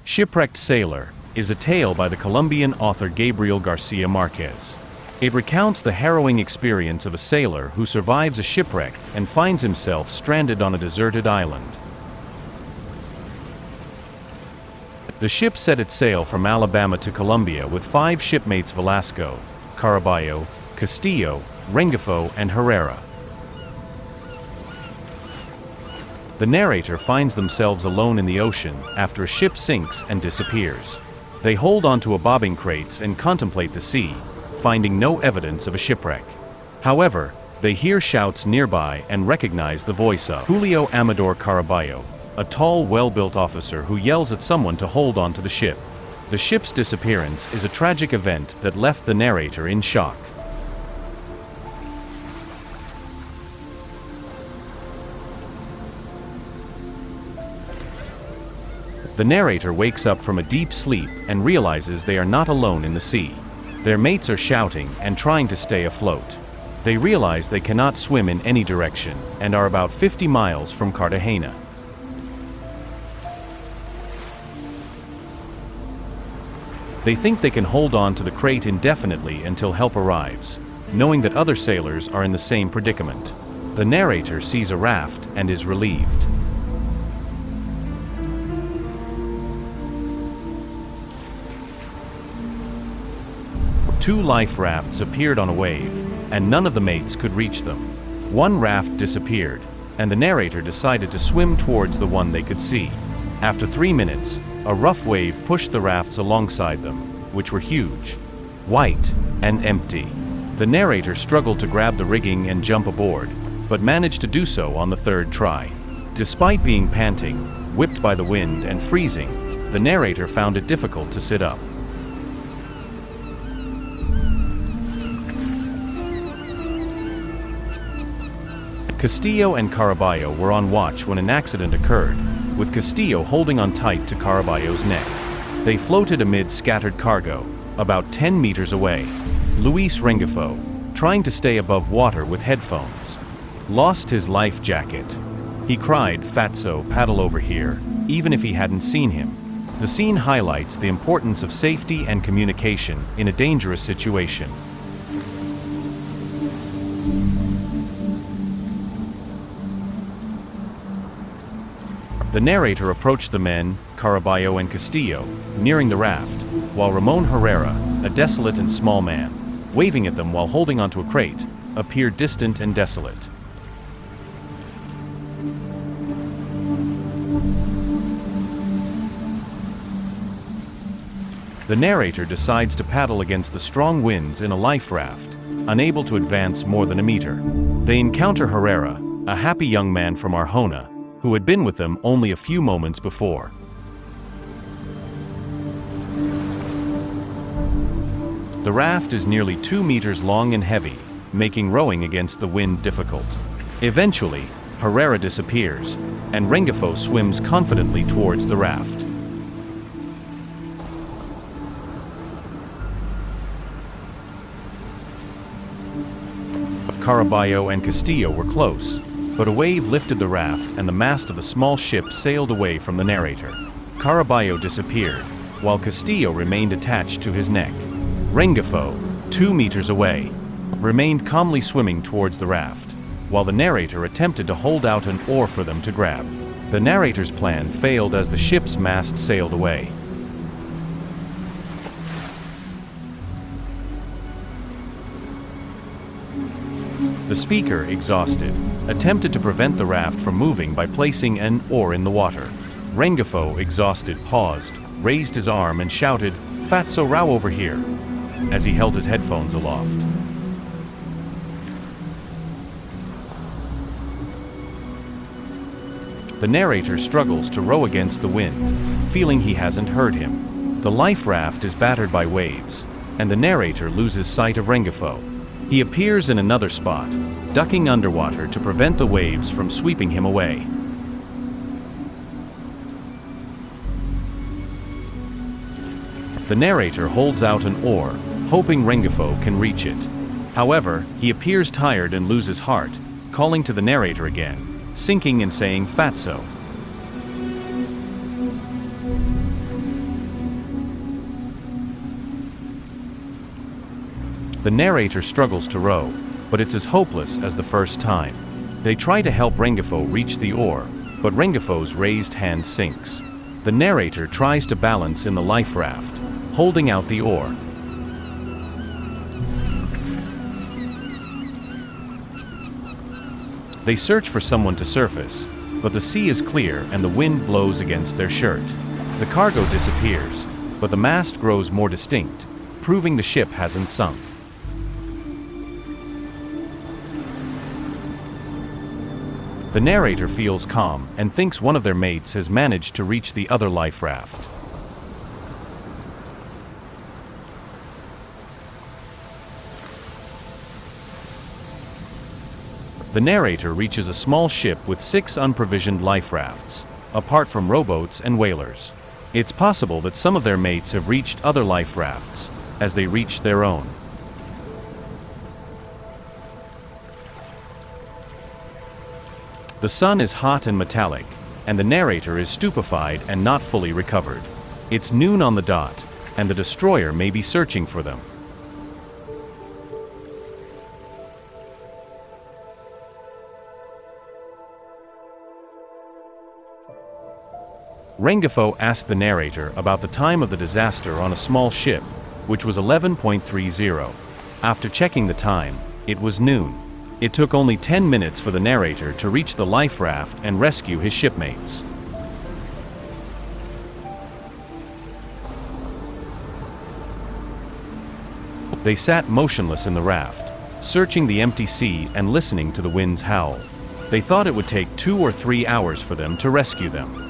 Shipwrecked Sailor is a tale by the Colombian author Gabriel Garcia Marquez. It recounts the harrowing experience of a sailor who survives a shipwreck and finds himself stranded on a deserted island. The ship set its sail from Alabama to Colombia with 5 shipmates: Velasco, Caraballo, Castillo, Rengifo, and Herrera. The narrator finds themselves alone in the ocean after a ship sinks and disappears. They hold onto a bobbing crates and contemplate the sea, finding no evidence of a shipwreck. However, they hear shouts nearby and recognize the voice of Julio Amador Caraballo, a tall, well-built officer who yells at someone to hold on to the ship. The ship's disappearance is a tragic event that left the narrator in shock. The narrator wakes up from a deep sleep and realizes they are not alone in the sea. Their mates are shouting and trying to stay afloat. They realize they cannot swim in any direction and are about 50 miles from Cartagena. They think they can hold on to the crate indefinitely until help arrives, knowing that other sailors are in the same predicament. The narrator sees a raft and is relieved. Two life rafts appeared on a wave, and none of the mates could reach them. One raft disappeared, and the narrator decided to swim towards the one they could see. After 3 minutes, a rough wave pushed the rafts alongside them, which were huge, white, and empty. The narrator struggled to grab the rigging and jump aboard, but managed to do so on the 3rd try. Despite being panting, whipped by the wind, and freezing, the narrator found it difficult to sit up. Castillo and Caraballo were on watch when an accident occurred, with Castillo holding on tight to Caraballo's neck. They floated amid scattered cargo, about 10 meters away. Luis Rengifo, trying to stay above water with headphones, lost his life jacket. He cried, "Fatso, paddle over here," even if he hadn't seen him. The scene highlights the importance of safety and communication in a dangerous situation. The narrator approached the men, Caraballo and Castillo, nearing the raft, while Ramon Herrera, a desolate and small man, waving at them while holding onto a crate, appeared distant and desolate. The narrator decides to paddle against the strong winds in a life raft, unable to advance more than a meter. They encounter Herrera, a happy young man from Arjona, who had been with them only a few moments before. The raft is nearly 2 meters long and heavy, making rowing against the wind difficult. Eventually, Herrera disappears, and Rengifo swims confidently towards the raft. Caraballo and Castillo were close, but a wave lifted the raft and the mast of the small ship sailed away from the narrator. Caraballo disappeared, while Castillo remained attached to his neck. Rengifo, 2 meters away, remained calmly swimming towards the raft, while the narrator attempted to hold out an oar for them to grab. The narrator's plan failed as the ship's mast sailed away. The speaker, exhausted, attempted to prevent the raft from moving by placing an oar in the water. Rengifo, exhausted, paused, raised his arm and shouted, "Fatso, row over here," as he held his headphones aloft. The narrator struggles to row against the wind, feeling he hasn't heard him. The life raft is battered by waves, and the narrator loses sight of Rengifo. He appears in another spot, ducking underwater to prevent the waves from sweeping him away. The narrator holds out an oar, hoping Rengifo can reach it. However, he appears tired and loses heart, calling to the narrator again, sinking and saying, "Fatso." The narrator struggles to row, but it's as hopeless as the first time. They try to help Rengifo reach the oar, but Rengifo's raised hand sinks. The narrator tries to balance in the life raft, holding out the oar. They search for someone to surface, but the sea is clear and the wind blows against their shirt. The cargo disappears, but the mast grows more distinct, proving the ship hasn't sunk. The narrator feels calm and thinks one of their mates has managed to reach the other life raft. The narrator reaches a small ship with 6 unprovisioned life rafts, apart from rowboats and whalers. It's possible that some of their mates have reached other life rafts, as they reach their own. The sun is hot and metallic, and the narrator is stupefied and not fully recovered. It's noon on the dot, and the destroyer may be searching for them. Rengifo asked the narrator about the time of the disaster on a small ship, which was 11:30. After checking the time, it was noon. It took only 10 minutes for the narrator to reach the life raft and rescue his shipmates. They sat motionless in the raft, searching the empty sea and listening to the winds howl. They thought it would take 2 or 3 hours for them to rescue them.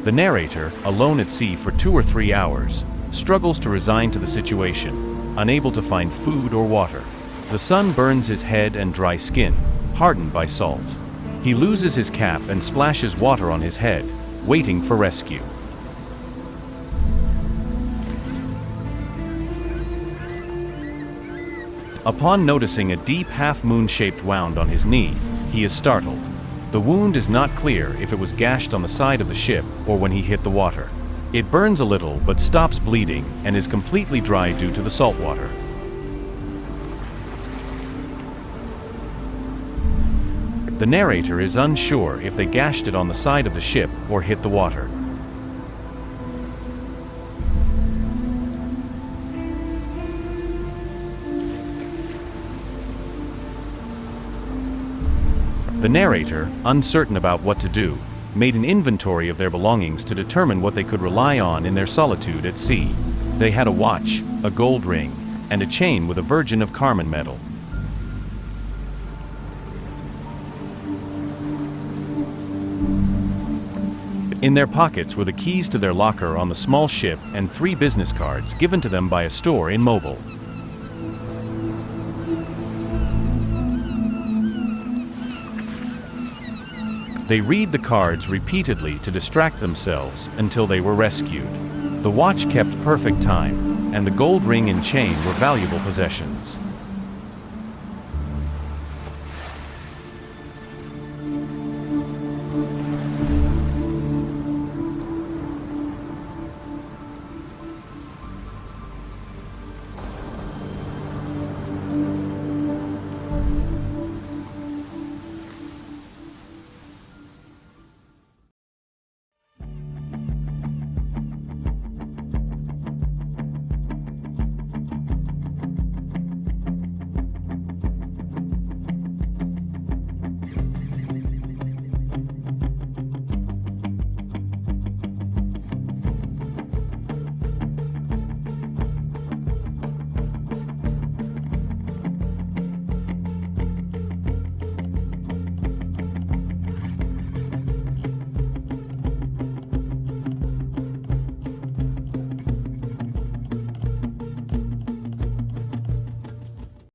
The narrator, alone at sea for 2 or 3 hours, struggles to resign to the situation, unable to find food or water. The sun burns his head and dry skin, hardened by salt. He loses his cap and splashes water on his head, waiting for rescue. Upon noticing a deep half-moon-shaped wound on his knee, he is startled. The wound is not clear if it was gashed on the side of the ship or when he hit the water. It burns a little but stops bleeding and is completely dry due to the salt water. The narrator is unsure if they gashed it on the side of the ship or hit the water. The narrator, uncertain about what to do, made an inventory of their belongings to determine what they could rely on in their solitude at sea. They had a watch, a gold ring, and a chain with a Virgin of Carmen medal. In their pockets were the keys to their locker on the small ship and 3 business cards given to them by a store in Mobile. They read the cards repeatedly to distract themselves until they were rescued. The watch kept perfect time, and the gold ring and chain were valuable possessions.